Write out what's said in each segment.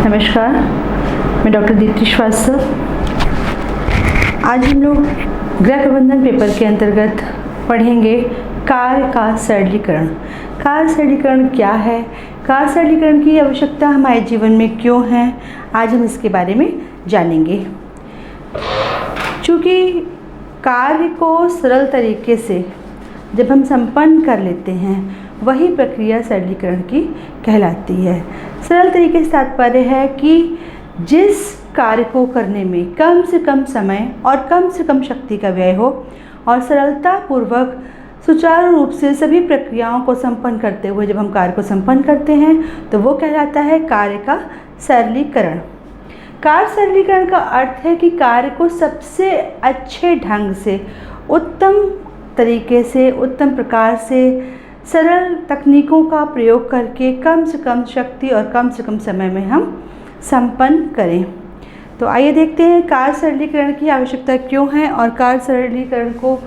नमस्कार, मैं डॉक्टर दीप्ति श्रीवास्तव। आज हम लोग गृह प्रबंधन पेपर के अंतर्गत पढ़ेंगे कार्य का सरलीकरण। कार्य सरलीकरण क्या है, कार्य सरलीकरण की आवश्यकता हमारे जीवन में क्यों है, आज हम इसके बारे में जानेंगे। चूँकि कार्य को सरल तरीके से जब हम संपन्न कर लेते हैं, वही प्रक्रिया सरलीकरण की कहलाती है। सरल तरीके से तात्पर्य है कि जिस कार्य को करने में कम से कम समय और कम से कम शक्ति का व्यय हो और सरलता पूर्वक सुचारू रूप से सभी प्रक्रियाओं को संपन्न करते हुए जब हम कार्य को संपन्न करते हैं तो वो कहलाता है कार्य का सरलीकरण। कार्य सरलीकरण का अर्थ है कि कार्य को सबसे अच्छे ढंग से, उत्तम तरीके से, उत्तम प्रकार से, सरल तकनीकों का प्रयोग करके कम से कम शक्ति और कम से कम समय में हम संपन्न करें। तो आइए देखते हैं कार्य सरलीकरण की आवश्यकता क्यों है और कार्य सरलीकरण को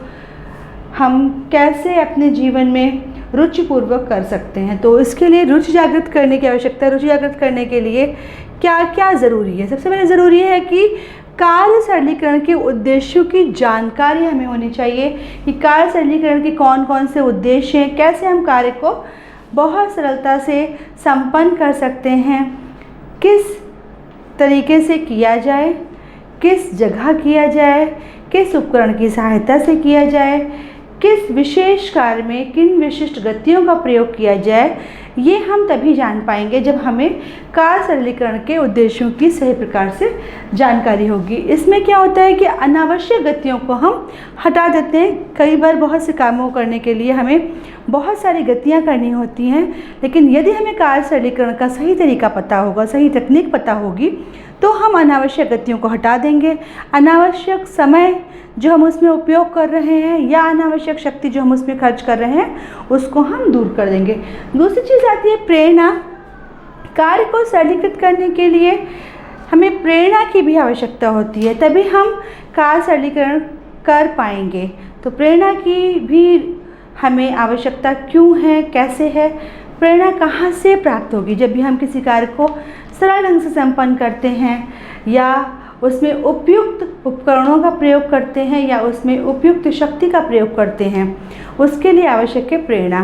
हम कैसे अपने जीवन में रुचिपूर्वक कर सकते हैं। तो इसके लिए रुचि जागृत करने की आवश्यकता है। रुचि जागृत करने के लिए क्या क्या ज़रूरी है? सबसे पहले ज़रूरी है कि कार्य सरलीकरण के उद्देश्यों की जानकारी हमें होनी चाहिए कि कार्य सरलीकरण के कौन कौन से उद्देश्य हैं, कैसे हम कार्य को बहुत सरलता से संपन्न कर सकते हैं, किस तरीके से किया जाए, किस जगह किया जाए, किस उपकरण की सहायता से किया जाए, किस विशेष कार्य में किन विशिष्ट गतियों का प्रयोग किया जाए। ये हम तभी जान पाएंगे जब हमें कार्य सरलीकरण के उद्देश्यों की सही प्रकार से जानकारी होगी। इसमें क्या होता है कि अनावश्यक गतियों को हम हटा देते हैं। कई बार बहुत से कामों करने के लिए हमें बहुत सारी गतियाँ करनी होती हैं, लेकिन यदि हमें कार्य सरलीकरण का सही तरीका पता होगा, सही तकनीक पता होगी, तो हम अनावश्यक गतियों को हटा देंगे। अनावश्यक समय जो हम उसमें उपयोग कर रहे हैं या अनावश्यक शक्ति जो हम उसमें खर्च कर रहे हैं, उसको हम दूर कर देंगे। दूसरी चीज़ आती है प्रेरणा। कार्य को सरलीकृत करने के लिए हमें प्रेरणा की भी आवश्यकता होती है, तभी हम कार्य सरलीकरण कर पाएंगे। तो प्रेरणा की भी हमें आवश्यकता क्यों है, कैसे है, प्रेरणा कहाँ से प्राप्त होगी? जब भी हम किसी कार्य को सरल ढंग से संपन्न करते हैं या उसमें उपयुक्त उपकरणों का प्रयोग करते हैं या उसमें उपयुक्त शक्ति का प्रयोग करते हैं, उसके लिए आवश्यक है प्रेरणा।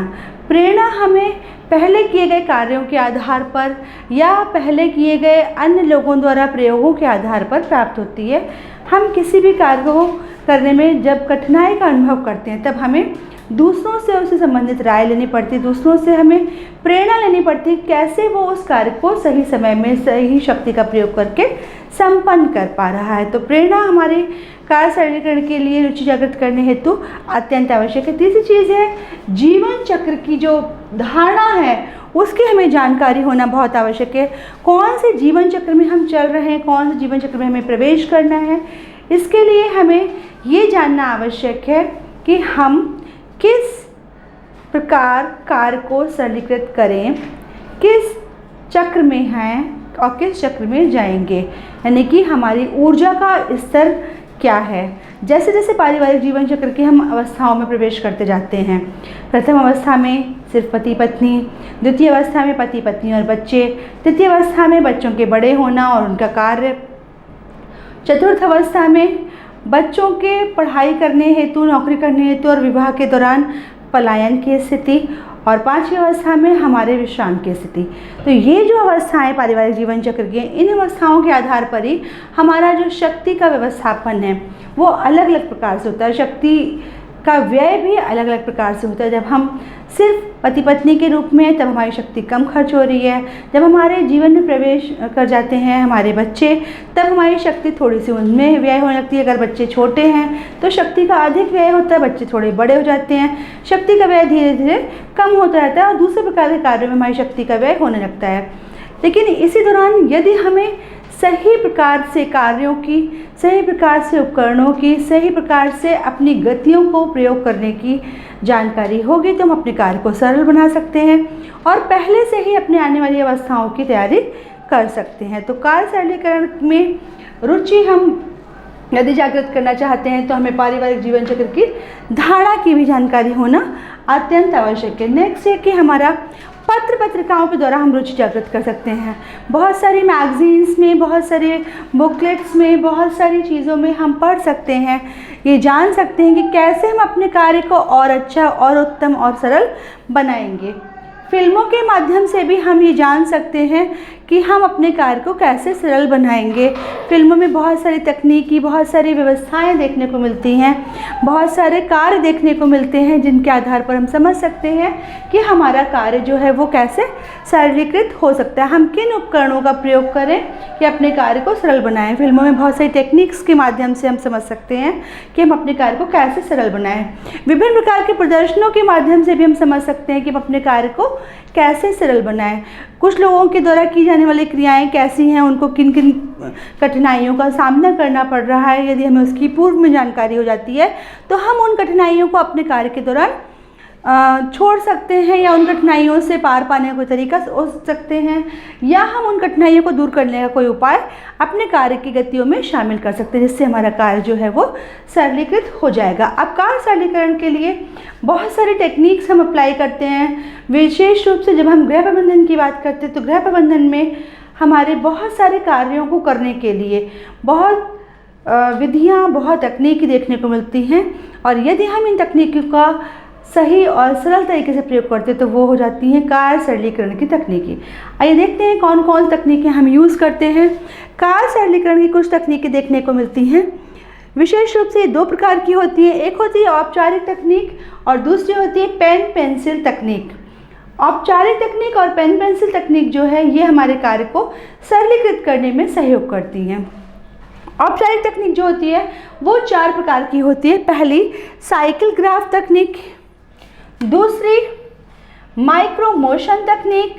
प्रेरणा हमें पहले किए गए कार्यों के आधार पर या पहले किए गए अन्य लोगों द्वारा प्रयोगों के आधार पर प्राप्त होती है। हम किसी भी कार्य को करने में जब कठिनाई का अनुभव करते हैं, तब हमें दूसरों से उससे संबंधित राय लेनी पड़ती है, दूसरों से हमें प्रेरणा लेनी पड़ती है कैसे वो उस कार्य को सही समय में सही शक्ति का प्रयोग करके संपन्न कर पा रहा है। तो प्रेरणा हमारे कार्य सरलीकरण के लिए रुचि जागृत करने हेतु अत्यंत आवश्यक है। तीसरी चीज़ है जीवन चक्र की जो धारणा है, उसकी हमें जानकारी होना बहुत आवश्यक है। कौन से जीवन चक्र में हम चल रहे हैं, कौन से जीवन चक्र में हमें प्रवेश करना है, इसके लिए हमें ये जानना आवश्यक है कि हम किस प्रकार कार्य को सरलीकृत करें, किस चक्र में हैं और किस चक्र में जाएंगे, यानी कि हमारी ऊर्जा का स्तर क्या है। जैसे जैसे पारिवारिक जीवन चक्र की हम अवस्थाओं में प्रवेश करते जाते हैं, प्रथम अवस्था में सिर्फ पति पत्नी, द्वितीय अवस्था में पति पत्नी और बच्चे, तृतीय अवस्था में बच्चों के बड़े होना और उनका कार्य, चतुर्थ अवस्था में बच्चों के पढ़ाई करने हेतु, नौकरी करने हेतु और विवाह के दौरान पलायन की स्थिति, और पांचवी अवस्था में हमारे विश्राम की स्थिति। तो ये जो अवस्थाएं पारिवारिक जीवन चक्र की, इन अवस्थाओं के आधार पर ही हमारा जो शक्ति का व्यवस्थापन है वो अलग अलग प्रकार से होता है। शक्ति का व्यय भी अलग अलग प्रकार से होता है। जब हम सिर्फ पति पत्नी के रूप में, तब हमारी शक्ति कम खर्च हो रही है। जब हमारे जीवन में प्रवेश कर जाते हैं हमारे बच्चे, तब हमारी शक्ति थोड़ी सी उनमें व्यय होने लगती है। अगर बच्चे छोटे हैं तो शक्ति का अधिक व्यय होता है, बच्चे थोड़े बड़े हो जाते हैं, शक्ति का व्यय धीरे धीरे कम होता रहता है और दूसरे प्रकार के कार्यों में हमारी शक्ति का व्यय होने लगता है। लेकिन इसी दौरान यदि हमें सही प्रकार से कार्यों की, सही प्रकार से उपकरणों की, सही प्रकार से अपनी गतियों को प्रयोग करने की जानकारी होगी, तो हम अपने कार्य को सरल बना सकते हैं और पहले से ही अपने आने वाली अवस्थाओं की तैयारी कर सकते हैं। तो कार्य सरलीकरण में रुचि हम यदि जागृत करना चाहते हैं तो हमें पारिवारिक जीवन चक्र की धारणा की भी जानकारी होना अत्यंत आवश्यक है। नेक्स्ट है कि हमारा पत्र पत्रिकाओं के द्वारा हम रुचि जागृत कर सकते हैं। बहुत सारी मैगज़ीन्स में, बहुत सारे बुकलेट्स में, बहुत सारी चीज़ों में हम पढ़ सकते हैं, ये जान सकते हैं कि कैसे हम अपने कार्य को और अच्छा और उत्तम और सरल बनाएंगे। फिल्मों के माध्यम से भी हम ये जान सकते हैं कि हम अपने कार्य को कैसे सरल बनाएंगे। फिल्मों में बहुत सारी तकनीकी, बहुत सारी व्यवस्थाएं देखने को मिलती हैं, बहुत सारे कार्य देखने को मिलते हैं, जिनके आधार पर हम समझ सकते हैं कि हमारा कार्य जो है वो कैसे सरलीकृत हो सकता है। हम किन उपकरणों का प्रयोग करें कि अपने कार्य को सरल बनाएं। फिल्मों में बहुत सारी टेक्निक्स के माध्यम से हम समझ सकते हैं कि हम अपने कार्य को कैसे सरल बनाएं। विभिन्न प्रकार के प्रदर्शनों के माध्यम से भी हम समझ सकते हैं कि हम अपने कार्य को कैसे सरल बनाएं। कुछ लोगों के द्वारा की जाने वाली क्रियाएं कैसी हैं, उनको किन किन कठिनाइयों का सामना करना पड़ रहा है, यदि हमें उसकी पूर्व में जानकारी हो जाती है तो हम उन कठिनाइयों को अपने कार्य के दौरान छोड़ सकते हैं, या उन कठिनाइयों से पार पाने का कोई तरीका सोच सकते हैं, या हम उन कठिनाइयों को दूर करने का कोई उपाय अपने कार्य की गतियों में शामिल कर सकते हैं, जिससे हमारा कार्य जो है वो सरलीकृत हो जाएगा। अब कार्य सरलीकरण के लिए बहुत सारे टेक्निक्स हम अप्लाई करते हैं। विशेष रूप से जब हम गृह प्रबंधन की बात करते हैं तो गृह प्रबंधन में हमारे बहुत सारे कार्यों को करने के लिए बहुत विधियाँ, बहुत तकनीकी देखने को मिलती हैं, और यदि हम इन तकनीकों का सही और सरल तरीके से प्रयोग करते हैं तो वो हो जाती हैं कार्य सरलीकरण की तकनीकी। आइए देखते हैं कौन कौन सी तकनीकें हम यूज़ करते हैं। कार्य सरलीकरण की कुछ तकनीकें देखने को मिलती हैं। विशेष रूप से दो प्रकार की होती है, एक होती है औपचारिक तकनीक और दूसरी होती है पेन पेंसिल तकनीक। औपचारिक तकनीक और पेन पेंसिल तकनीक जो है ये हमारे कार्य को सरलीकृत करने में सहयोग करती हैं। औपचारिक तकनीक जो होती है वो 4 प्रकार की होती है। पहली साइकिल ग्राफ तकनीक, दूसरी माइक्रो मोशन तकनीक,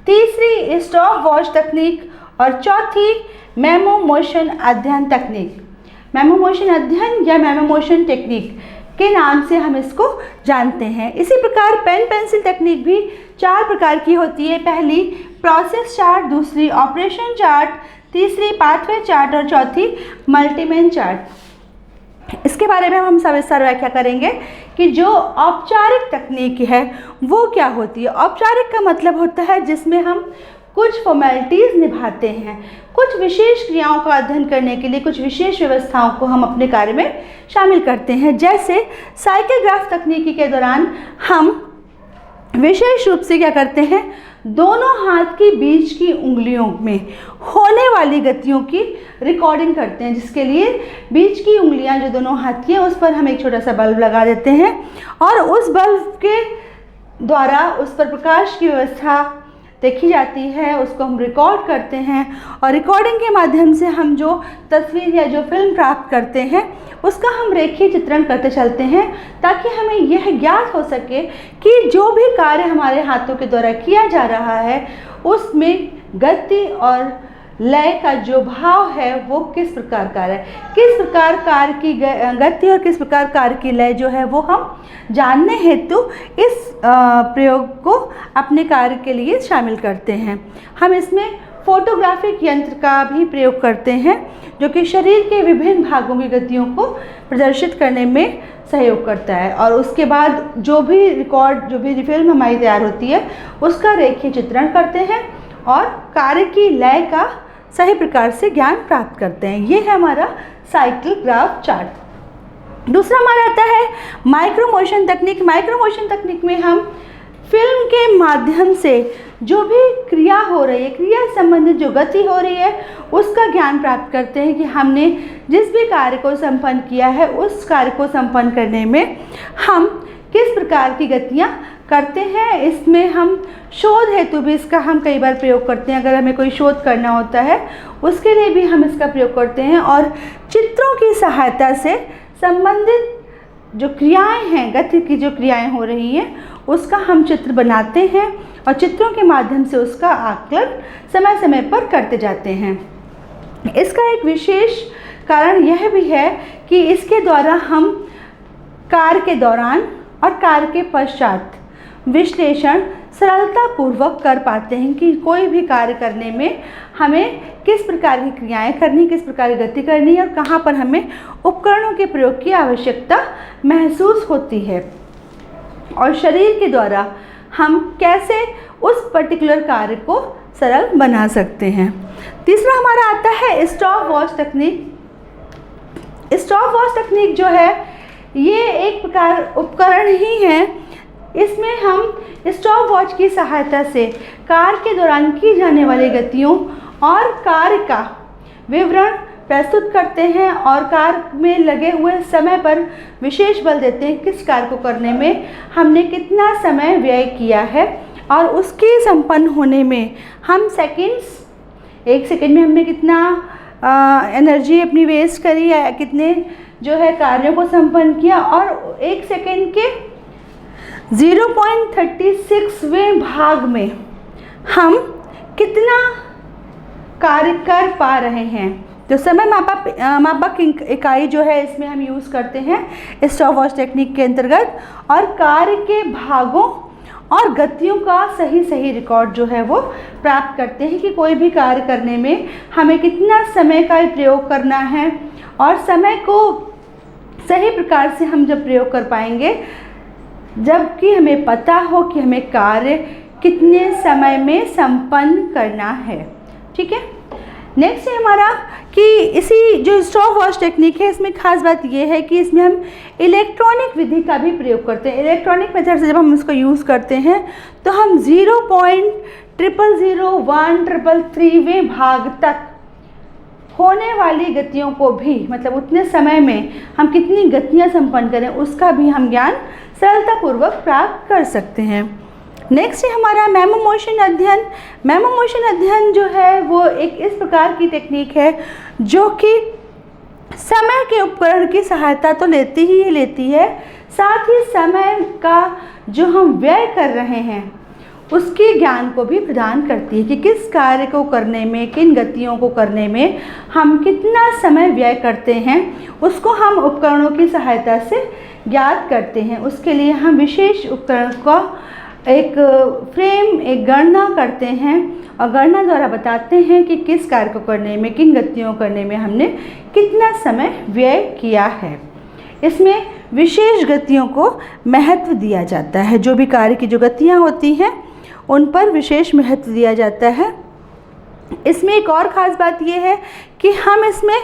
तीसरी स्टॉप वॉच तकनीक और चौथी मेमो मोशन अध्ययन तकनीक। मेमो मोशन अध्ययन या मेमो मोशन टेक्निक के नाम से हम इसको जानते हैं। इसी प्रकार पेन पेंसिल तकनीक भी 4 प्रकार की होती है। पहली प्रोसेस चार्ट, दूसरी ऑपरेशन चार्ट, तीसरी पाथवे चार्ट और चौथी मल्टीमेन चार्ट। इसके बारे में हम सविस्तार व्याख्या करेंगे कि जो औपचारिक तकनीक है वो क्या होती है। औपचारिक का मतलब होता है जिसमें हम कुछ फॉर्मेलिटीज़ निभाते हैं, कुछ विशेष क्रियाओं का अध्ययन करने के लिए कुछ विशेष व्यवस्थाओं को हम अपने कार्य में शामिल करते हैं। जैसे साइकिल ग्राफ तकनीकी के दौरान हम विशेष रूप से क्या करते हैं, दोनों हाथ के बीच की उंगलियों में होने वाली गतियों की रिकॉर्डिंग करते हैं, जिसके लिए बीच की उंगलियां जो दोनों हाथ की हैं उस पर हम एक छोटा सा बल्ब लगा देते हैं और उस बल्ब के द्वारा उस पर प्रकाश की व्यवस्था देखी जाती है, उसको हम रिकॉर्ड करते हैं और रिकॉर्डिंग के माध्यम से हम जो तस्वीर या जो फिल्म प्राप्त करते हैं उसका हम रेखीय चित्रण करते चलते हैं, ताकि हमें यह ज्ञात हो सके कि जो भी कार्य हमारे हाथों के द्वारा किया जा रहा है उसमें गति और लय का जो भाव है वो किस प्रकार का है, किस प्रकार कार्य की गति और किस प्रकार कार्य की लय जो है वो हम जानने हेतु इस प्रयोग को अपने कार्य के लिए शामिल करते हैं। हम इसमें फोटोग्राफिक यंत्र का भी प्रयोग करते हैं जो कि शरीर के विभिन्न भागों की गतियों को प्रदर्शित करने में सहयोग करता है, और उसके बाद जो भी रिकॉर्ड, जो भी फिल्म हमारी तैयार होती है उसका रेखीय चित्रण करते हैं और कार्य की लय का सही प्रकार से ज्ञान प्राप्त करते हैं। ये है हमारा साइकिल ग्राफ चार्ट। दूसरा हमारा आता है माइक्रो मोशन तकनीक। माइक्रो मोशन तकनीक में हम फिल्म के माध्यम से जो भी क्रिया हो रही है, क्रिया संबंधित जो गति हो रही है उसका ज्ञान प्राप्त करते हैं कि हमने जिस भी कार्य को संपन्न किया है उस कार्य को संपन्न करने में हम किस प्रकार की गतियाँ करते हैं। इसमें हम शोध हेतु भी इसका हम कई बार प्रयोग करते हैं। अगर हमें कोई शोध करना होता है उसके लिए भी हम इसका प्रयोग करते हैं और चित्रों की सहायता से संबंधित जो क्रियाएं हैं, गति की जो क्रियाएं हो रही हैं उसका हम चित्र बनाते हैं और चित्रों के माध्यम से उसका आकलन समय समय पर करते जाते हैं। इसका एक विशेष कारण यह भी है कि इसके द्वारा हम कार्य के दौरान और कार्य के पश्चात विश्लेषण सरलतापूर्वक कर पाते हैं कि कोई भी कार्य करने में हमें किस प्रकार की क्रियाएं करनी, किस प्रकार की गति करनी है और कहाँ पर हमें उपकरणों के प्रयोग की आवश्यकता महसूस होती है। और शरीर के द्वारा हम कैसे उस पर्टिकुलर कार्य को सरल बना सकते हैं। तीसरा हमारा आता है स्टॉप वॉच तकनीक। स्टॉप वॉच तकनीक जो है ये एक प्रकार उपकरण ही है। इसमें हम स्टॉप वॉच की सहायता से कार्य के दौरान की जाने वाली गतियों और कार्य का विवरण प्रस्तुत करते हैं और कार्य में लगे हुए समय पर विशेष बल देते हैं। किस कार्य को करने में हमने कितना समय व्यय किया है और उसके संपन्न होने में हम सेकंड्स, 1 सेकंड में हमने कितना एनर्जी अपनी वेस्ट करी या कितने जो है कार्यों को संपन्न किया, और 1 सेकंड के 0.36वें भाग में हम कितना कार्य कर पा रहे हैं। तो समय मापक इकाई जो है इसमें हम यूज़ करते हैं स्टॉप वॉच टेक्निक के अंतर्गत, और कार्य के भागों और गतियों का सही रिकॉर्ड जो है वो प्राप्त करते हैं कि कोई भी कार्य करने में हमें कितना समय का प्रयोग करना है, और समय को सही प्रकार से हम जब प्रयोग कर पाएंगे जबकि हमें पता हो कि हमें कार्य कितने समय में संपन्न करना है। ठीक है। नेक्स्ट है हमारा कि इसी जो स्टॉप वॉच टेक्निक है इसमें खास बात ये है कि इसमें हम इलेक्ट्रॉनिक विधि का भी प्रयोग करते हैं। इलेक्ट्रॉनिक मेथड से जब हम इसको यूज़ करते हैं तो हम 0.000133वें भाग तक होने वाली गतियों को भी, मतलब उतने समय में हम कितनी गतियाँ संपन्न करें उसका भी हम ज्ञान सरलतापूर्वक प्राप्त कर सकते हैं। नेक्स्ट है हमारा मेमो मोशन अध्ययन। मेमो मोशन अध्ययन जो है वो एक इस प्रकार की टेक्निक है जो कि समय के उपकरण की सहायता तो लेती है, साथ ही समय का जो हम व्यय कर रहे हैं उसके ज्ञान को भी प्रदान करती है कि किस कार्य को करने में, किन गतियों को करने में हम कितना समय व्यय करते हैं, उसको हम उपकरणों की सहायता से ज्ञात करते हैं। उसके लिए हम विशेष उपकरण का एक फ्रेम, एक गणना करते हैं और गणना द्वारा बताते हैं कि किस कार्य को करने में, किन गतियों करने में हमने कितना समय व्यय किया है। इसमें विशेष गतियों को महत्व दिया जाता है। जो भी कार्य की जो गतियाँ होती हैं उन पर विशेष महत्व दिया जाता है। इसमें एक और ख़ास बात यह है कि हम इसमें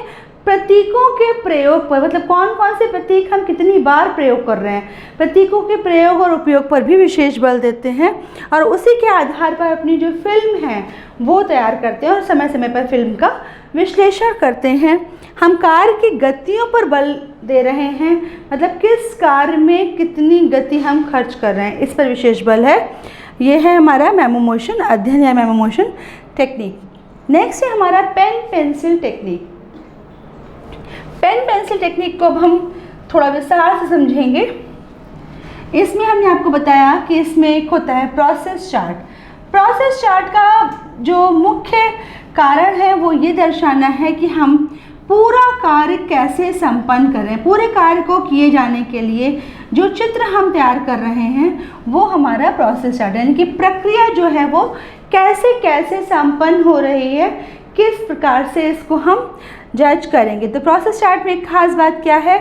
प्रतीकों के प्रयोग पर, मतलब कौन कौन से प्रतीक हम कितनी बार प्रयोग कर रहे हैं, प्रतीकों के प्रयोग और उपयोग पर भी विशेष बल देते हैं और उसी के आधार पर अपनी जो फिल्म है वो तैयार करते हैं और समय समय पर फिल्म का विश्लेषण करते हैं। हम कार्य की गतियों पर बल दे रहे हैं, मतलब किस कार्य में कितनी गति हम खर्च कर रहे हैं, इस पर विशेष बल है। ये है हमारा मेमो मोशन अध्ययन या मेमो मोशन टेक्निक। नेक्स्ट है हमारा pen pencil technique. Pen pencil technique को अब हम थोड़ा विस्तार से समझेंगे। इसमें हमने आपको बताया कि इसमें एक होता है प्रोसेस चार्ट। प्रोसेस चार्ट का जो मुख्य कारण है वो ये दर्शाना है कि हम पूरा कार्य कैसे संपन्न करें। पूरे कार्य को किए जाने के लिए जो चित्र हम तैयार कर रहे हैं वो हमारा प्रोसेस चार्ट, यानी कि प्रक्रिया जो है वो कैसे कैसे संपन्न हो रही है, किस प्रकार से इसको हम जज करेंगे। तो प्रोसेस चार्ट में एक खास बात क्या है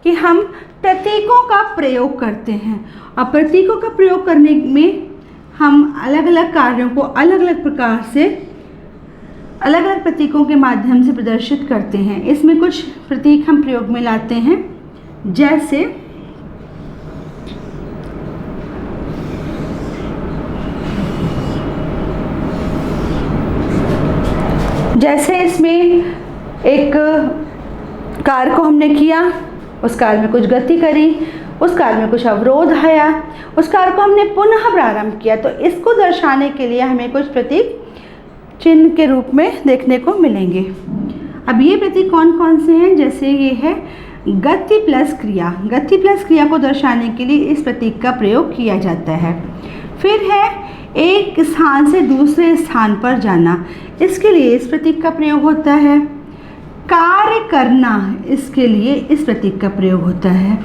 कि हम प्रतीकों का प्रयोग करते हैं और प्रतीकों का प्रयोग करने में हम अलग अलग कार्यों को अलग अलग प्रकार से अलग अलग प्रतीकों के माध्यम से प्रदर्शित करते हैं। इसमें कुछ प्रतीक हम प्रयोग में लाते हैं, जैसे इसमें एक कार्य को हमने किया, उस कार्य में कुछ गति करी, उस कार्य में कुछ अवरोध आया, उस कार्य को हमने पुनः प्रारंभ किया, तो इसको दर्शाने के लिए हमें कुछ प्रतीक चिन्ह के रूप में देखने को मिलेंगे। अब ये प्रतीक कौन कौन से हैं, जैसे ये है गति प्लस क्रिया। गति प्लस क्रिया को दर्शाने के लिए इस प्रतीक का प्रयोग किया जाता है। फिर है एक स्थान से दूसरे स्थान पर जाना, इसके लिए इस प्रतीक का प्रयोग होता है। कार्य करना, इसके लिए इस प्रतीक का प्रयोग होता है।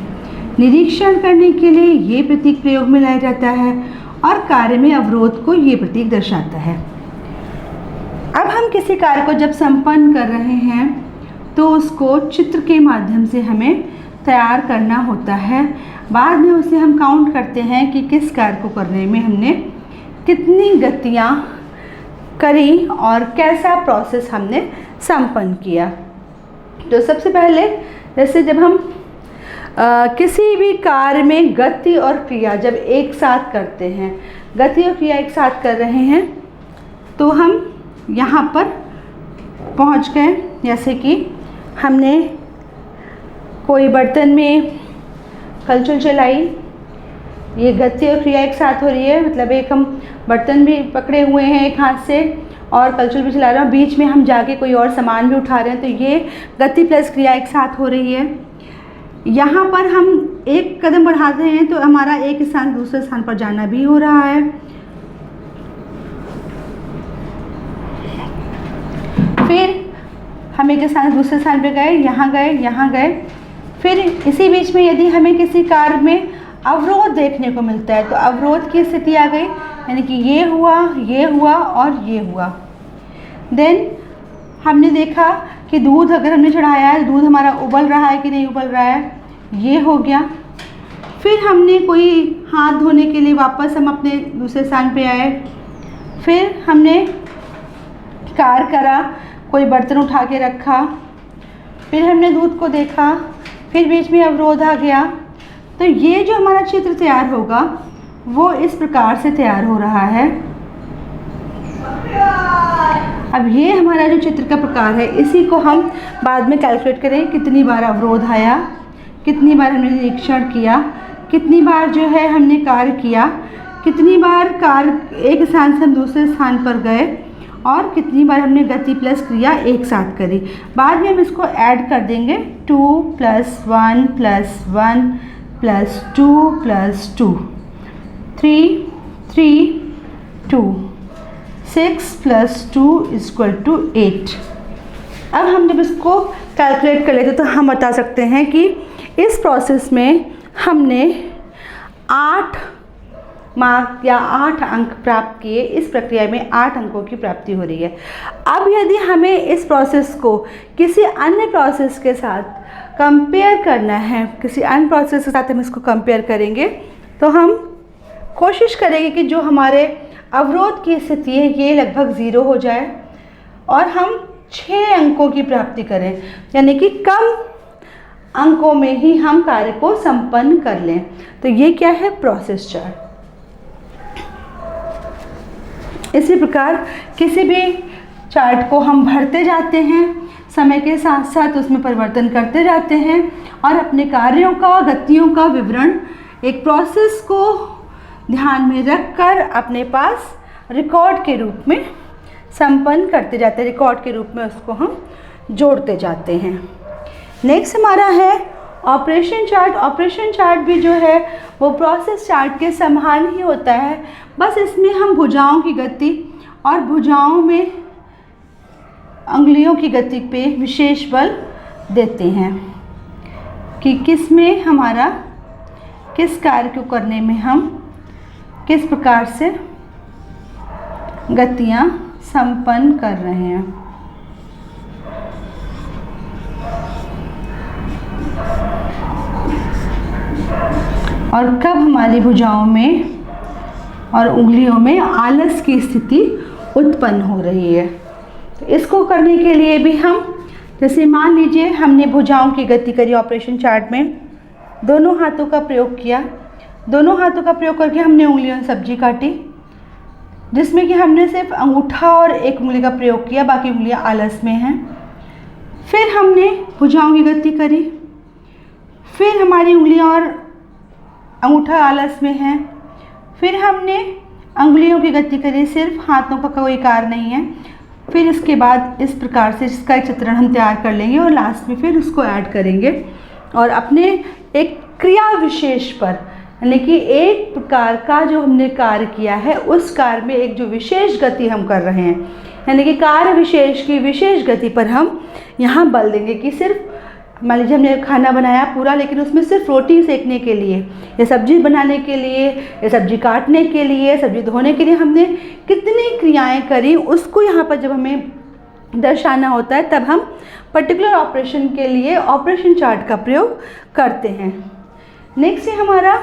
निरीक्षण करने के लिए ये प्रतीक प्रयोग में लाया जाता है और कार्य में अवरोध को ये प्रतीक दर्शाता है। अब हम किसी कार्य को जब संपन्न कर रहे हैं तो उसको चित्र के माध्यम से हमें तैयार करना होता है। बाद में उसे हम काउंट करते हैं कि किस कार्य को करने में हमने कितनी गतियाँ करी और कैसा प्रोसेस हमने संपन्न किया। तो सबसे पहले जैसे जब हम किसी भी कार्य में गति और क्रिया जब एक साथ करते हैं, गति और क्रिया एक साथ कर रहे हैं, तो हम यहाँ पर पहुँच गए। जैसे कि हमने कोई बर्तन में कलछुल चलाई, ये गति और क्रिया एक साथ हो रही है, मतलब एक हम बर्तन भी पकड़े हुए हैं एक हाथ से और कलछुल भी चला रहे हैं, बीच में हम जाके कोई और सामान भी उठा रहे हैं, तो ये गति प्लस क्रिया एक साथ हो रही है। यहाँ पर हम एक कदम बढ़ाते हैं तो हमारा एक स्थान दूसरे स्थान पर जाना भी हो रहा है। फिर हम एक स्थान से दूसरे स्थान पे गए, यहाँ गए, यहाँ गए। फिर इसी बीच में यदि हमें किसी कार्य में अवरोध देखने को मिलता है तो अवरोध की स्थिति आ गई, यानी कि ये हुआ और ये हुआ। देन हमने देखा कि दूध अगर हमने चढ़ाया है, दूध हमारा उबल रहा है कि नहीं उबल रहा है, ये हो गया। फिर हमने कोई हाथ धोने के लिए वापस हम अपने दूसरे स्थान पे आए। फिर हमने कार्य करा, कोई बर्तन उठा के रखा, फिर हमने दूध को देखा, फिर बीच में अवरोध आ गया। तो ये जो हमारा चित्र तैयार होगा वो इस प्रकार से तैयार हो रहा है। अब ये हमारा जो चित्र का प्रकार है, इसी को हम बाद में कैलकुलेट करें, कितनी बार अवरोध आया, कितनी बार हमने निरीक्षण किया, कितनी बार जो है हमने कार्य किया, कितनी बार कार्य एक स्थान से हम दूसरे स्थान पर गए और कितनी बार हमने गति प्लस क्रिया एक साथ करी। बाद में हम इसको ऐड कर देंगे, 2 + 1 + 1 + 2 + 2, 3 3 2, 6 + 2 = 8। अब हम जब इसको कैलकुलेट कर लेते तो हम बता सकते हैं कि इस प्रोसेस में हमने 8 मार्क या 8 अंक प्राप्त किए। इस प्रक्रिया में 8 अंकों की प्राप्ति हो रही है। अब यदि हमें इस प्रोसेस को किसी अन्य प्रोसेस के साथ कंपेयर करना है, किसी अन्य प्रोसेस के साथ हम इसको कंपेयर करेंगे, तो हम कोशिश करेंगे कि जो हमारे अवरोध की स्थिति है ये लगभग 0 हो जाए और हम 6 अंकों की प्राप्ति करें, यानी कि कम अंकों में ही हम कार्य को संपन्न कर लें। तो ये क्या है, प्रोसेस चार्ट। इसी प्रकार किसी भी चार्ट को हम भरते जाते हैं, समय के साथ साथ उसमें परिवर्तन करते जाते हैं और अपने कार्यों का, गतियों का विवरण एक प्रोसेस को ध्यान में रखकर अपने पास रिकॉर्ड के रूप में संपन्न करते जाते हैं, रिकॉर्ड के रूप में उसको हम जोड़ते जाते हैं। नेक्स्ट हमारा है ऑपरेशन चार्ट। ऑपरेशन चार्ट भी जो है वो प्रोसेस चार्ट के समान ही होता है, बस इसमें हम भुजाओं की गति और भुजाओं में अंगुलियों की गति पे विशेष बल देते हैं कि किस में हमारा किस कार्य को करने में हम किस प्रकार से गतियाँ संपन्न कर रहे हैं। और कब हमारी भुजाओं में और उंगलियों में आलस की स्थिति उत्पन्न हो रही है। तो इसको करने के लिए भी हम, जैसे मान लीजिए हमने भुजाओं की गति करी ऑपरेशन चार्ट में, दोनों हाथों का प्रयोग किया, दोनों हाथों का प्रयोग करके हमने उंगलियों से सब्जी काटी, जिसमें कि हमने सिर्फ अंगूठा और एक उंगली का प्रयोग किया, बाकी उंगलियां आलस में हैं। फिर हमने भुजाओं की गति करी, फिर हमारी उंगलियां और अंगूठा आलस में है, फिर हमने अंगुलियों की गति करी, सिर्फ हाथों का कोई कार्य नहीं है। फिर इसके बाद इस प्रकार से इसका एक चित्रण हम तैयार कर लेंगे और लास्ट में फिर उसको ऐड करेंगे और अपने एक क्रिया विशेष पर, यानी कि एक प्रकार का जो हमने कार्य किया है उस कार्य में एक जो विशेष गति हम कर रहे हैं, यानी कि कार्य विशेष की विशेष गति पर हम यहाँ बल देंगे कि सिर्फ मान लीजिए हमने खाना बनाया पूरा, लेकिन उसमें सिर्फ रोटी सेकने के लिए या सब्जी बनाने के लिए या सब्जी काटने के लिए, सब्जी धोने के लिए हमने कितनी क्रियाएं करी, उसको यहाँ पर जब हमें दर्शाना होता है तब हम पर्टिकुलर ऑपरेशन के लिए ऑपरेशन चार्ट का प्रयोग करते हैं। नेक्स्ट है हमारा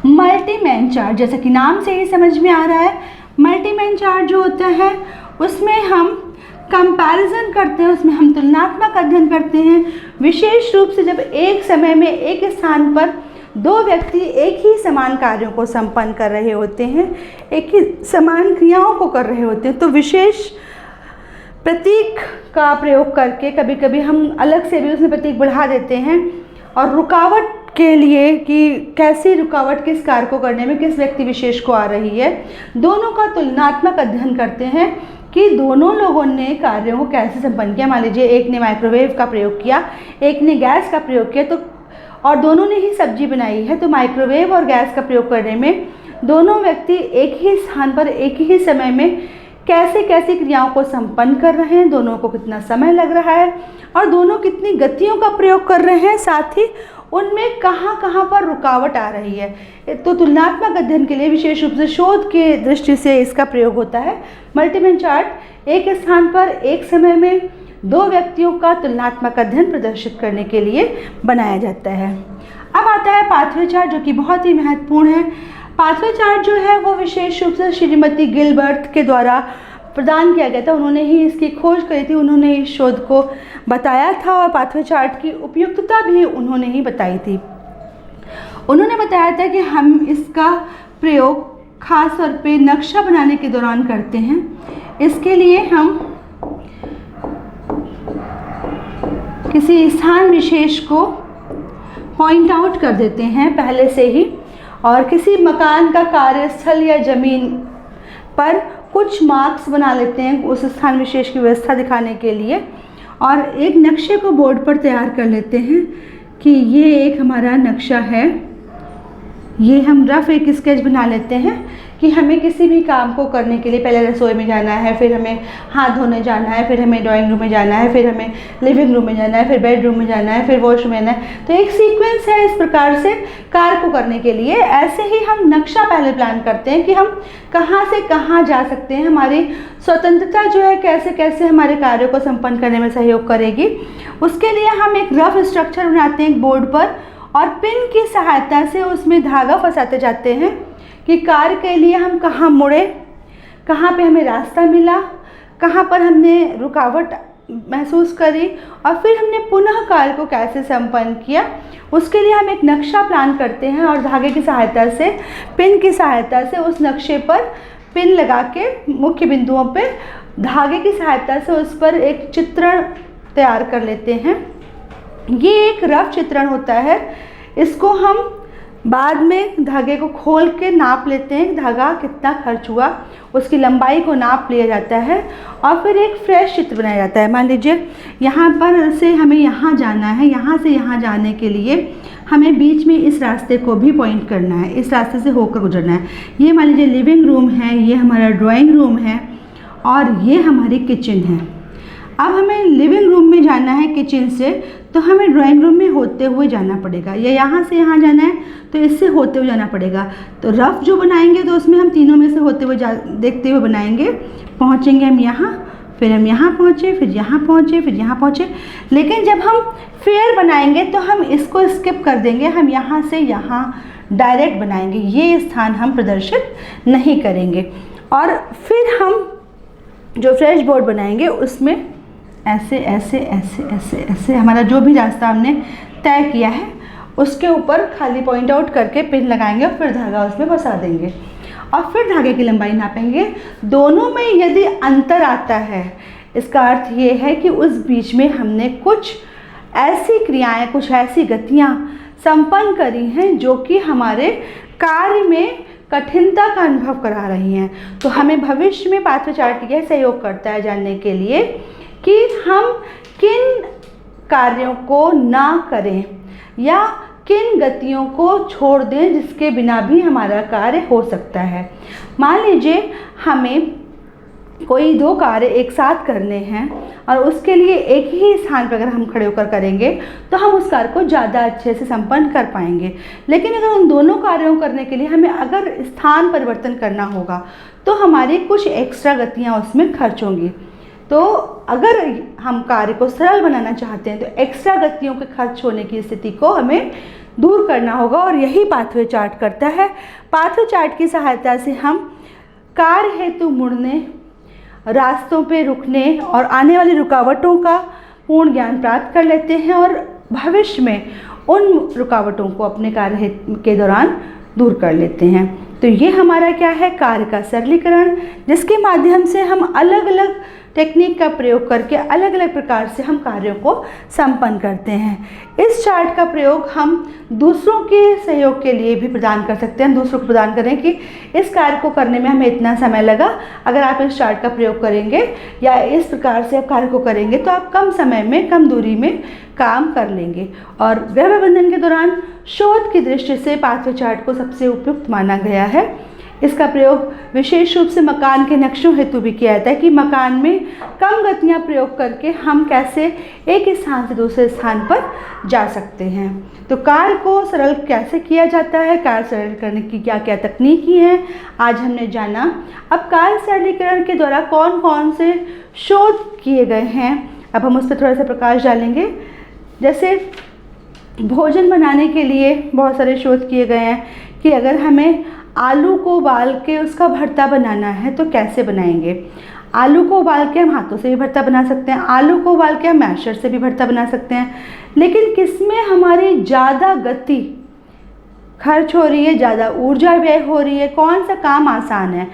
मल्टीमैन चार्ट। जैसा कि नाम से ही समझ में आ रहा है, मल्टीमैन चार्ट जो होता है उसमें हम कंपैरिजन करते हैं, उसमें हम तुलनात्मक अध्ययन करते हैं। विशेष रूप से जब एक समय में एक स्थान पर दो व्यक्ति एक ही समान कार्यों को संपन्न कर रहे होते हैं, एक ही समान क्रियाओं को कर रहे होते हैं, तो विशेष प्रतीक का प्रयोग करके कभी कभी हम अलग से भी उसमें प्रतीक बढ़ा देते हैं और रुकावट के लिए कि कैसी रुकावट किस कार्य को करने में किस व्यक्ति विशेष को आ रही है, दोनों का तुलनात्मक अध्ययन करते हैं कि दोनों लोगों ने कार्यों को कैसे संपन्न किया। मान लीजिए एक ने माइक्रोवेव का प्रयोग किया, एक ने गैस का प्रयोग किया, तो और दोनों ने ही सब्जी बनाई है, तो माइक्रोवेव और गैस का प्रयोग करने में दोनों व्यक्ति एक ही स्थान पर एक ही समय में कैसे कैसी क्रियाओं को संपन्न कर रहे हैं, दोनों को कितना समय लग रहा है और दोनों कितनी गतियों का प्रयोग कर रहे हैं, साथ ही उनमें कहाँ कहाँ पर रुकावट आ रही है। तो तुलनात्मक अध्ययन के लिए विशेष रूप से शोध के दृष्टि से इसका प्रयोग होता है। मल्टीमैन चार्ट एक स्थान पर एक समय में दो व्यक्तियों का तुलनात्मक अध्ययन प्रदर्शित करने के लिए बनाया जाता है। अब आता है पाथवे चार्ट, जो कि बहुत ही महत्वपूर्ण है। पाथवे चार्ट जो है वो विशेष रूप से श्रीमती गिलबर्ट के द्वारा प्रदान किया गया था। उन्होंने ही इसकी खोज करी थी, उन्होंने इस शोध को बताया था और पाथवे चार्ट की उपयुक्तता भी उन्होंने ही बताई थी। उन्होंने बताया था कि हम इसका प्रयोग खास तौर पे नक्शा बनाने के दौरान करते हैं। इसके लिए हम किसी स्थान विशेष को पॉइंट आउट कर देते हैं पहले से ही, और किसी मकान का कार्यस्थल या ज़मीन पर कुछ मार्क्स बना लेते हैं उस स्थान विशेष की व्यवस्था दिखाने के लिए, और एक नक्शे को बोर्ड पर तैयार कर लेते हैं कि ये एक हमारा नक्शा है। ये हम रफ एक स्केच बना लेते हैं कि हमें किसी भी काम को करने के लिए पहले रसोई में जाना है, फिर हमें हाथ धोने जाना है, फिर हमें ड्राइंग रूम में जाना है, फिर हमें लिविंग रूम में जाना है, फिर बेडरूम में जाना है, फिर वॉशरूम में जाना है। तो एक सीक्वेंस है इस प्रकार से कार्य को करने के लिए। ऐसे ही हम नक्शा पहले प्लान करते हैं कि हम कहाँ से कहाँ जा सकते हैं, हमारी स्वतंत्रता जो है कैसे कैसे हमारे कार्यों को संपन्न करने में सहयोग करेगी। उसके लिए हम एक रफ स्ट्रक्चर बनाते हैं एक बोर्ड पर और पिन की सहायता से उसमें धागा फंसाते जाते हैं कि कार्य के लिए हम कहाँ मुड़े, कहाँ पे हमें रास्ता मिला, कहाँ पर हमने रुकावट महसूस करी और फिर हमने पुनः कार्य को कैसे संपन्न किया। उसके लिए हम एक नक्शा प्लान करते हैं और धागे की सहायता से, पिन की सहायता से उस नक्शे पर पिन लगा के मुख्य बिंदुओं पे धागे की सहायता से उस पर एक चित्रण तैयार कर लेते हैं। ये एक रफ चित्रण होता है। इसको हम बाद में धागे को खोल के नाप लेते हैं, धागा कितना खर्च हुआ उसकी लंबाई को नाप लिया जाता है और फिर एक फ्रेश चित्र बनाया जाता है। मान लीजिए यहाँ पर से हमें यहाँ जाना है, यहाँ से यहाँ जाने के लिए हमें बीच में इस रास्ते को भी पॉइंट करना है, इस रास्ते से होकर गुजरना है। ये मान लीजिए लिविंग रूम है, ये हमारा ड्राइंग रूम है और ये हमारी किचन है। अब हमें लिविंग रूम में जाना है किचन से, तो हमें ड्राइंग रूम में होते हुए जाना पड़ेगा, या यहाँ से यहाँ जाना है तो इससे होते हुए जाना पड़ेगा। तो रफ जो बनाएंगे तो उसमें हम तीनों में से होते हुए देखते हुए बनाएंगे। पहुँचेंगे हम यहाँ, फिर हम यहाँ पहुँचे, फिर यहाँ पहुँचे, फिर यहाँ पहुँचे। लेकिन जब हम फेयर बनाएंगे तो हम इसको स्किप कर देंगे, हम यहाँ से यहाँ डायरेक्ट बनाएंगे, ये स्थान हम प्रदर्शित नहीं करेंगे। और फिर हम जो फ्रेश बोर्ड बनाएंगे उसमें ऐसे ऐसे ऐसे ऐसे ऐसे हमारा जो भी रास्ता हमने तय किया है उसके ऊपर खाली पॉइंट आउट करके पिन लगाएंगे और फिर धागा उसमें फंसा देंगे और फिर धागे की लंबाई नापेंगे। दोनों में यदि अंतर आता है इसका अर्थ ये है कि उस बीच में हमने कुछ ऐसी क्रियाएं, कुछ ऐसी गतियां संपन्न करी हैं जो कि हमारे कार्य में कठिनता का अनुभव करा रही हैं। तो हमें भविष्य में पाथवे चार्ट यह सहयोग करता है जानने के लिए कि हम किन कार्यों को ना करें या किन गतियों को छोड़ दें जिसके बिना भी हमारा कार्य हो सकता है। मान लीजिए हमें कोई दो कार्य एक साथ करने हैं और उसके लिए एक ही स्थान पर अगर हम खड़े होकर करेंगे तो हम उस कार्य को ज़्यादा अच्छे से संपन्न कर पाएंगे। लेकिन अगर उन दोनों कार्यों को करने के लिए हमें अगर स्थान परिवर्तन करना होगा तो हमारी कुछ एक्स्ट्रा गतियाँ उसमें खर्च होंगी। तो अगर हम कार्य को सरल बनाना चाहते हैं तो एक्स्ट्रा गतियों के खर्च होने की स्थिति को हमें दूर करना होगा, और यही पाथवे चार्ट करता है। पाथवे चार्ट की सहायता से हम कार्य हेतु मुड़ने, रास्तों पे रुकने और आने वाली रुकावटों का पूर्ण ज्ञान प्राप्त कर लेते हैं और भविष्य में उन रुकावटों को अपने कार्य के दौरान दूर कर लेते हैं। तो ये हमारा क्या है, कार्य का सरलीकरण, जिसके माध्यम से हम अलग अलग टेक्निक का प्रयोग करके अलग अलग प्रकार से हम कार्यों को संपन्न करते हैं। इस चार्ट का प्रयोग हम दूसरों के सहयोग के लिए भी प्रदान कर सकते हैं। दूसरों को प्रदान करें कि इस कार्य को करने में हमें इतना समय लगा, अगर आप इस चार्ट का प्रयोग करेंगे या इस प्रकार से आप कार्य को करेंगे तो आप कम समय में, कम दूरी में काम कर लेंगे। और गृह प्रबंधन के दौरान शोध की दृष्टि से पाथवे चार्ट को सबसे उपयुक्त माना गया है। इसका प्रयोग विशेष रूप से मकान के नक्शों हेतु भी किया जाता है कि मकान में कम गतियां प्रयोग करके हम कैसे एक स्थान से दूसरे स्थान पर जा सकते हैं। तो कार्य को सरल कैसे किया जाता है, कार्य सरल करने की क्या क्या तकनीकी हैं, आज हमने जाना। अब कार्य सरलीकरण के द्वारा कौन कौन से शोध किए गए हैं, अब हम उस पर थोड़ा सा प्रकाश डालेंगे। जैसे भोजन बनाने के लिए बहुत सारे शोध किए गए हैं कि अगर हमें आलू को उबाल के उसका भरता बनाना है तो कैसे बनाएंगे। आलू को उबाल के हम हाथों से भी भरता बना सकते हैं, आलू को उबाल के हम मैशर से भी भरता बना सकते हैं, लेकिन किसमें हमारी ज़्यादा गति खर्च हो रही है, ज़्यादा ऊर्जा व्यय हो रही है, कौन सा काम आसान है।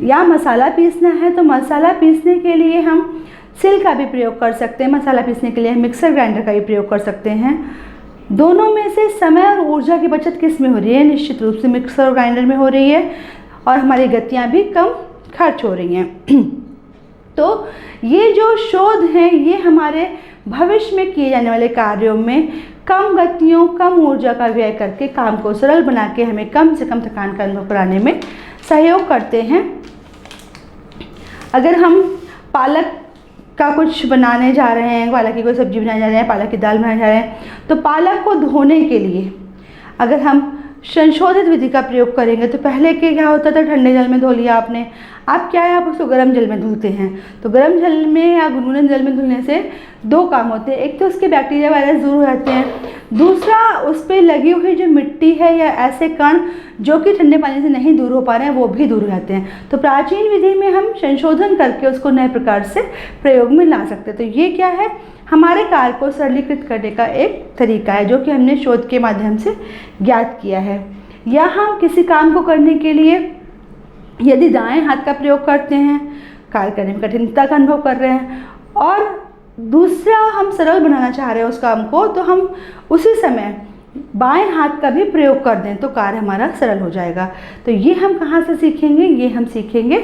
या मसाला पीसना है तो मसाला पीसने के लिए हम सिल का भी प्रयोग कर सकते हैं, मसाला पीसने के लिए हम मिक्सर ग्राइंडर का भी प्रयोग कर सकते हैं। दोनों में से समय और ऊर्जा की बचत किस में हो रही है, निश्चित रूप से मिक्सर और ग्राइंडर में हो रही है, और हमारी गतियाँ भी कम खर्च हो रही हैं। तो ये जो शोध हैं ये हमारे भविष्य में किए जाने वाले कार्यों में कम गतियों, कम ऊर्जा का व्यय करके काम को सरल बना के हमें कम से कम थकान का अनुभव कराने में सहयोग करते हैं। अगर हम पालक का कुछ बनाने जा रहे हैं, पालक की कोई सब्जी बनाने जा रहे हैं, पालक की दाल बनाने जा रहे हैं, तो पालक को धोने के लिए अगर हम संशोधित विधि का प्रयोग करेंगे तो पहले के क्या होता था, ठंडे जल में धो लिया आपने, अब क्या है आप उसको गर्म जल में धुलते हैं। तो गर्म जल में या गुनगुने जल में धुलने से दो काम होते हैं, एक तो उसके बैक्टीरिया वायरस दूर हो जाते हैं, दूसरा उस पर लगी हुई जो मिट्टी है या ऐसे कण जो कि ठंडे पानी से नहीं दूर हो पा रहे हैं वो भी दूर हो जाते हैं। तो प्राचीन विधि में हम संशोधन करके उसको नए प्रकार से प्रयोग में ला सकते हैं। तो ये क्या है, हमारे कार्य को सरलीकृत करने का एक तरीका है जो कि हमने शोध के माध्यम से ज्ञात किया है। या हम किसी काम को करने के लिए यदि दाएं हाथ का प्रयोग करते हैं, कार्य करने में कठिनता का अनुभव कर रहे हैं, और दूसरा हम सरल बनाना चाह रहे हैं उस काम को, तो हम उसी समय बाएं हाथ का भी प्रयोग कर दें तो कार्य हमारा सरल हो जाएगा। तो ये हम कहाँ से सीखेंगे, ये हम सीखेंगे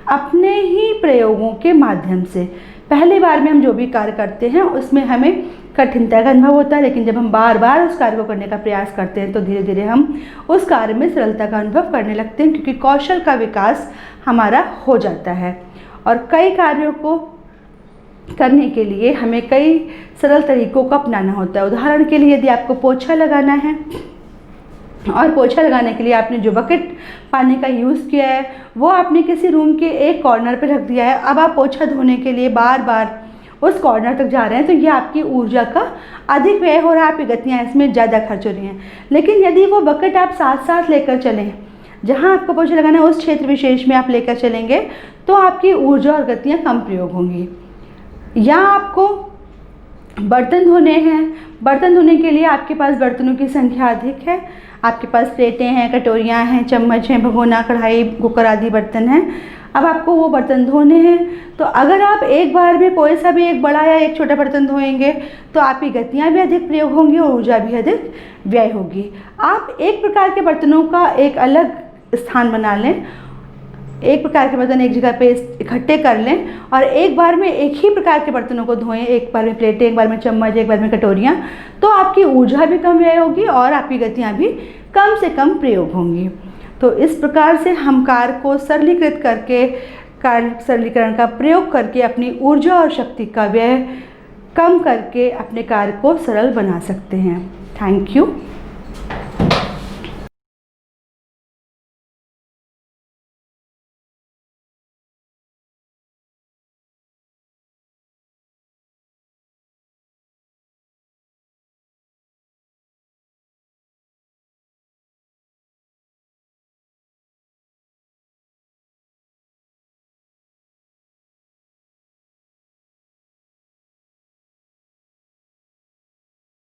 अपने ही प्रयोगों के माध्यम से। पहली बार में हम जो भी कार्य करते हैं उसमें हमें कठिनता का अनुभव होता है, लेकिन जब हम बार बार उस कार्य को करने का प्रयास करते हैं तो धीरे धीरे हम उस कार्य में सरलता का अनुभव करने लगते हैं, क्योंकि कौशल का विकास हमारा हो जाता है। और कई कार्यों को करने के लिए हमें कई सरल तरीकों को अपनाना होता है। उदाहरण के लिए यदि आपको पोछा लगाना है और पोछा लगाने के लिए आपने जो बकेट पानी का यूज़ किया है वो आपने किसी रूम के एक कॉर्नर पर रख दिया है, अब आप पोछा धोने के लिए बार बार उस कॉर्नर तक जा रहे हैं, तो ये आपकी ऊर्जा का अधिक व्यय हो रहा है, आपकी गतियाँ इसमें ज़्यादा खर्च हो रही हैं। लेकिन यदि वो बकेट आप साथ साथ लेकर चलें, जहाँ आपको पोछा लगाना है उस क्षेत्र विशेष में आप लेकर चलेंगे, तो आपकी ऊर्जा और गतियाँ कम प्रयोग होंगी। या आपको बर्तन धोने हैं, बर्तन धोने के लिए आपके पास बर्तनों की संख्या अधिक है, आपके पास प्लेटें हैं, कटोरियाँ हैं, चम्मच हैं, भगोना, कढ़ाई, कुकर आदि बर्तन हैं। अब आपको वो बर्तन धोने हैं, तो अगर आप एक बार में कोई सा भी एक बड़ा या एक छोटा बर्तन धोएंगे तो आपकी गतियाँ भी अधिक प्रयोग होंगी और ऊर्जा भी अधिक व्यय होगी। आप एक प्रकार के बर्तनों का एक अलग स्थान बना लें, एक प्रकार के बर्तन एक जगह पे इकट्ठे कर लें और एक बार में एक ही प्रकार के बर्तनों को धोएं, एक बार में प्लेटें, एक बार में चम्मच, एक बार में कटोरियाँ, तो आपकी ऊर्जा भी कम व्यय होगी और आपकी गतियाँ भी कम से कम प्रयोग होंगी। तो इस प्रकार से हम कार्य को सरलीकृत करके, कार्य सरलीकरण का प्रयोग करके अपनी ऊर्जा और शक्ति का व्यय कम करके अपने कार्य को सरल बना सकते हैं। Thank you.